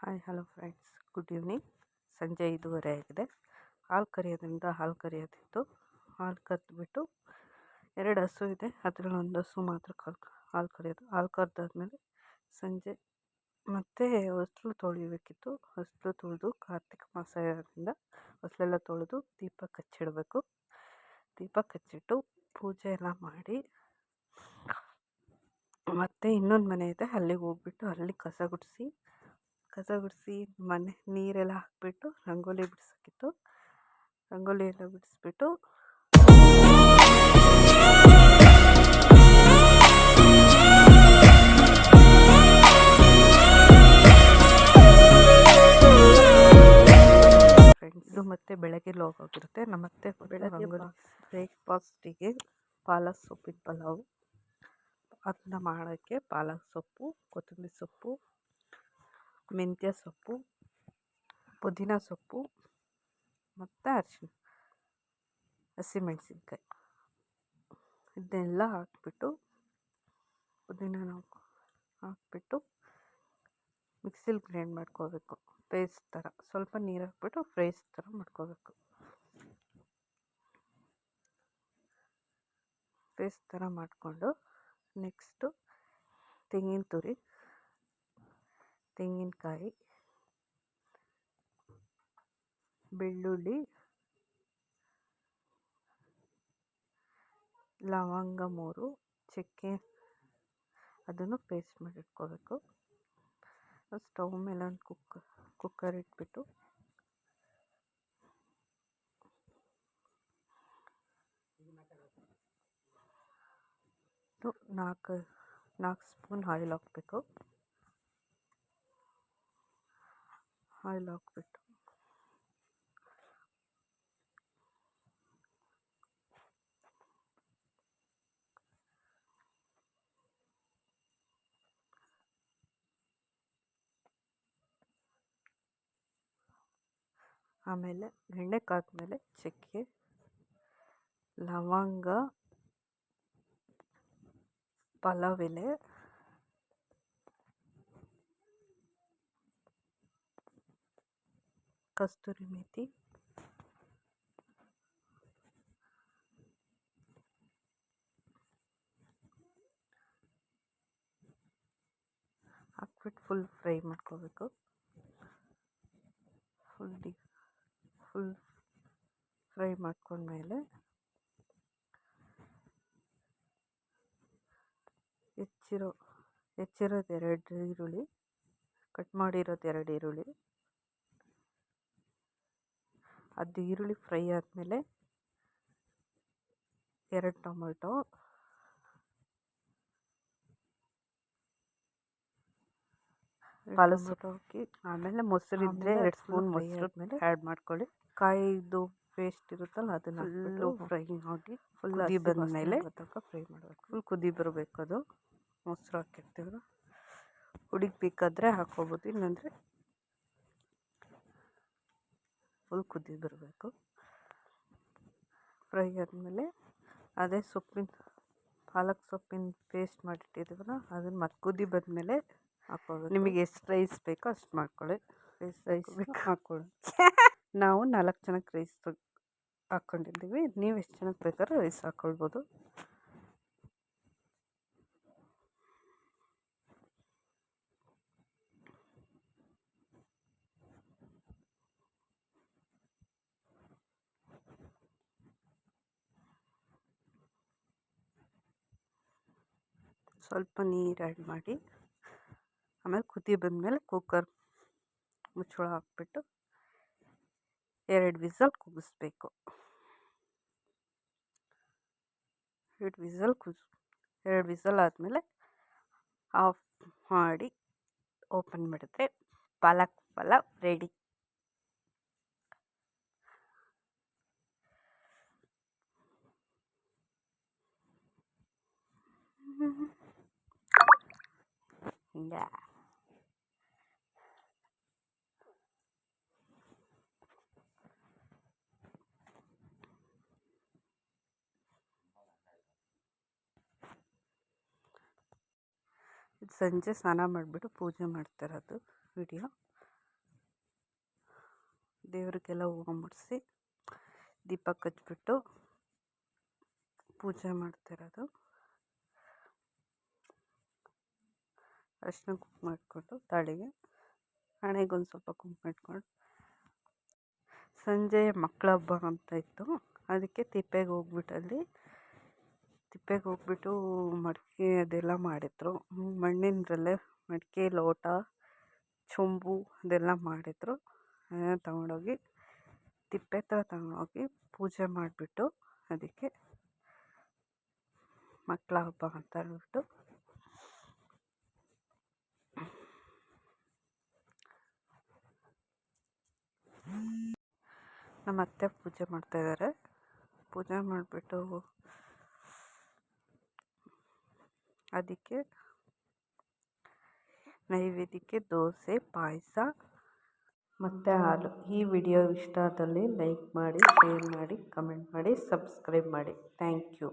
Hi hello friends, good evening. ಸಂಜೆ 5:30 ಆಗಿದೆ. ಹಾಲು ಕರೆಯೋದಿತ್ತು. ಹಾಲು ಕರೆದ್ಬಿಟ್ಟು 2 ಹಸು ಇದೆ, ಅದರಲ್ಲಿ ಒಂದು ಹಸು ಮಾತ್ರ ಹಾಲು ಕರೆಯೋದು. ಹಾಲು ಕರೆದಾದ್ಮೇಲೆ ಸಂಜೆ ಮತ್ತೆ ಹೊಸ್ಲು ತೊಳಿಬೇಕಿತ್ತು. ಹೊಸ್ಲು ತೊಳೆದು ಕಾರ್ತಿಕ ಮಾಸ ಇರೋದ್ರಿಂದ ಹೊಸ್ಲೆಲ್ಲ ತೊಳೆದು ದೀಪ ಕಚ್ಚಿಡಬೇಕು. ದೀಪ ಕಚ್ಚಿಟ್ಟು ಪೂಜೆ ಎಲ್ಲ ಮಾಡಿ ಮತ್ತೆ ಇನ್ನೊಂದು ಮನೆ ಇದೆ, ಅಲ್ಲಿಗೆ ಹೋಗ್ಬಿಟ್ಟು ಅಲ್ಲಿ ಕಸ ಗುಡಿಸಿ ಮನೆ ನೀರೆಲ್ಲ ಹಾಕಿಬಿಟ್ಟು ರಂಗೋಲಿ ಬಿಡಿಸೋಕ್ಕಿತ್ತು. ರಂಗೋಲಿ ಎಲ್ಲ ಬಿಡಿಸ್ಬಿಟ್ಟು ಇದು ಮತ್ತೆ ಬೆಳಗ್ಗೆ ಹೋಗಿರುತ್ತೆ. ಮತ್ತೆ ಬೆಳಗ್ಗೆ ಬ್ರೇಕ್ಫಾಸ್ಟಿಗೆ ಪಾಲಕ್ ಸೊಪ್ಪಿನ ಪಲಾವು. ಅದನ್ನ ಮಾಡೋಕ್ಕೆ ಪಾಲಕ್ ಸೊಪ್ಪು, ಕೊತ್ತಂಬರಿ ಸೊಪ್ಪು, ಮೆಂತ್ಯ ಸೊಪ್ಪು, ಪುದೀನ ಸೊಪ್ಪು ಮತ್ತು ಅರಿಶಿನ, ಹಸಿಮೆಣಸಿನ್ಕಾಯಿ ಇದನ್ನೆಲ್ಲ ಹಾಕ್ಬಿಟ್ಟು ಪುದೀನ ಹಾಕ್ಬಿಟ್ಟು ಮಿಕ್ಸಿಲಿ ಗ್ರೈಂಡ್ ಮಾಡ್ಕೋಬೇಕು. ಪೇಸ್ಟ್ ಥರ ಸ್ವಲ್ಪ ನೀರು ಹಾಕ್ಬಿಟ್ಟು ಪೇಸ್ಟ್ ಥರ ಮಾಡ್ಕೋಬೇಕು. ಪೇಸ್ಟ್ ಥರ ಮಾಡಿಕೊಂಡು ನೆಕ್ಸ್ಟು ತೆಂಗಿನ ತುರಿ, ತೆಂಗಿನಕಾಯಿ, ಬೆಳ್ಳುಳ್ಳಿ, ಲವಂಗ 3, ಚಕ್ಕೆ, ಅದನ್ನು ಪೇಸ್ಟ್ ಮಾಡಿಟ್ಕೋಬೇಕು. ಸ್ಟವ್ ಮೇಲೆ ಒಂದು ಕುಕ್ಕರ್ ಇಟ್ಬಿಟ್ಟು ನಾಲ್ಕು ಸ್ಪೂನ್ ಆಯಿಲ್ ಹಾಕಬೇಕು. ಆಯಿಲ್ ಹಾಕ್ಬಿಟ್ಟು ಆಮೇಲೆ ಎಣ್ಣೆ ಕಾದ್ಮೇಲೆ ಚಕ್ಕೆ, ಲವಂಗ, ಪಲಾವ್ ಎಲೆ, ಕಸ್ತೂರಿ ಮೇಥಿ, ಹಾಕ್ಬಿಟ್ಟು ಫುಲ್ ಫ್ರೈ ಮಾಡ್ಕೋಬೇಕು. ಫುಲ್ ಫ್ರೈ ಮಾಡ್ಕೊಂಡ್ಮೇಲೆ ಹೆಚ್ಚಿರೋದು 2 ಈರುಳ್ಳಿ, ಕಟ್ ಮಾಡಿರೋದು 2 ಈರುಳ್ಳಿ, ಅದು ಈರುಳ್ಳಿ ಫ್ರೈ ಆದಮೇಲೆ 2 ಟೊಮೊಟೊ, ಪಾಲಕ್ ಸೊಪ್ಪು ಹಾಕಿ ಆಮೇಲೆ ಮೊಸರು ಇದ್ದರೆ 2 ಸ್ಪೂನ್ ಮೊಸರು ಮೇಲೆ ಆ್ಯಡ್ ಮಾಡ್ಕೊಳ್ಳಿ. ಕಾಯಿದು ಪೇಸ್ಟ್ ಇರುತ್ತಲ್ಲ ಅದನ್ನು ಫುಲ್ಲು ಫ್ರೈ ಮಾಡಿ ಕುದಿ ಬಂದಮೇಲೆ ಫ್ರೈ ಮಾಡಬೇಕು. ಫುಲ್ ಕುದಿ ಬರಬೇಕು. ಅದು ಮೊಸರು ಹಾಕಿರ್ತೀವಲ್ಲ, ಹುಡಿಬೇಕಾದ್ರೆ ಹಾಕ್ಕೋಬೋದು, ಇಲ್ಲಾಂದರೆ ಫುಲ್ ಕುದಿ ಬರಬೇಕು. ಫ್ರೈ ಆದಮೇಲೆ ಅದೇ ಪಾಲಕ್ ಸೊಪ್ಪಿನ ಪೇಸ್ಟ್ ಮಾಡಿಟ್ಟಿದ್ದೀವಲ್ಲ ಅದನ್ನು ಮತ್ತೆ ಕುದಿ ಬಂದಮೇಲೆ ಹಾಕ್ಕೋಬೇಕು. ನಿಮಗೆ ಎಷ್ಟು ರೈಸ್ ಬೇಕೋ ಅಷ್ಟು ಮಾಡ್ಕೊಳ್ಳಿ. ರೈಸ್ ಹಾಕ್ಕೊಳ್ಳಿ. ನಾವು 4 ಜನಕ್ಕೆ ರೈಸ್ ಹಾಕ್ಕೊಂಡಿದ್ದೀವಿ. ನೀವು ಎಷ್ಟು ಜನಕ್ಕೆ ಬೇಕಾದ್ರೂ ರೈಸ್ ಹಾಕ್ಕೊಳ್ಬೋದು. ಸ್ವಲ್ಪ ನೀರು ಆ್ಯಡ್ ಮಾಡಿ ಆಮೇಲೆ ಕುದಿ ಬಂದಮೇಲೆ ಕುಕ್ಕರ್ ಮುಚ್ಚಳ ಹಾಕ್ಬಿಟ್ಟು 2 ವಿಸಲ್ ಕೂಗಿಸ್ಬೇಕು. 2 ವಿಸಲ್ ಆದಮೇಲೆ ಆಫ್ ಮಾಡಿ ಓಪನ್ ಮಾಡಿದ್ರೆ ಪಾಲಕ್ ಪಲಾವ್ ರೆಡಿ. ಹಿಂಗೆ ಸಂಜೆ ಸ್ನಾನ ಮಾಡಿಬಿಟ್ಟು ಪೂಜೆ ಮಾಡ್ತಿರೋದು ವಿಡಿಯೋ. ದೇವರಿಗೆಲ್ಲ ಹೂವು ಮುಡಿಸಿ ದೀಪ ಹಚ್ಬಿಟ್ಟು ಪೂಜೆ ಮಾಡ್ತಿರೋದು. ಅರಿಶಿನ ಕುಂಕುಮ ಇಟ್ಕೊಂಡು ತಾಳಿಗೆ ಹಣೆಗೊಂದು ಸ್ವಲ್ಪ ಕುಂಕುಮ ಇಟ್ಕೊಂಡು ಸಂಜೆ ಮಕ್ಕಳ ಹಬ್ಬ ಅಂತ ಇತ್ತು. ಅದಕ್ಕೆ ತಿಪ್ಪೆಗೆ ಹೋಗ್ಬಿಟ್ಟು ಮಡಿಕೆ ಅದೆಲ್ಲ ಮಾಡಿದ್ರು. ಮಣ್ಣಿನದರಲ್ಲೇ ಮಡಿಕೆ, ಲೋಟ, ಚೊಂಬು ಅದೆಲ್ಲ ಮಾಡಿದ್ರು. ಅದನ್ನು ತಗೊಂಡೋಗಿ ತಿಪ್ಪೆ ಹತ್ರ ತಗೊಂಡೋಗಿ ಪೂಜೆ ಮಾಡಿಬಿಟ್ಟು ಅದಕ್ಕೆ ಮಕ್ಕಳ ಹಬ್ಬ ಅಂತ ಹೇಳ್ಬಿಟ್ಟು ನಮ್ಮ ಅತ್ತೆ ಪೂಜೆ ಮಾಡ್ತಾಯಿದ್ದಾರೆ. ಪೂಜೆ ಮಾಡಿಬಿಟ್ಟು ಅದಕ್ಕೆ ನೈವೇದ್ಯಕ್ಕೆ ದೋಸೆ, ಪಾಯಸ ಮತ್ತು ಹಾಲು. ಈ ವಿಡಿಯೋ ಇಷ್ಟ ಆದಲ್ಲಿ ಲೈಕ್ ಮಾಡಿ, ಶೇರ್ ಮಾಡಿ, ಕಮೆಂಟ್ ಮಾಡಿ, ಸಬ್ಸ್ಕ್ರೈಬ್ ಮಾಡಿ. Thank you.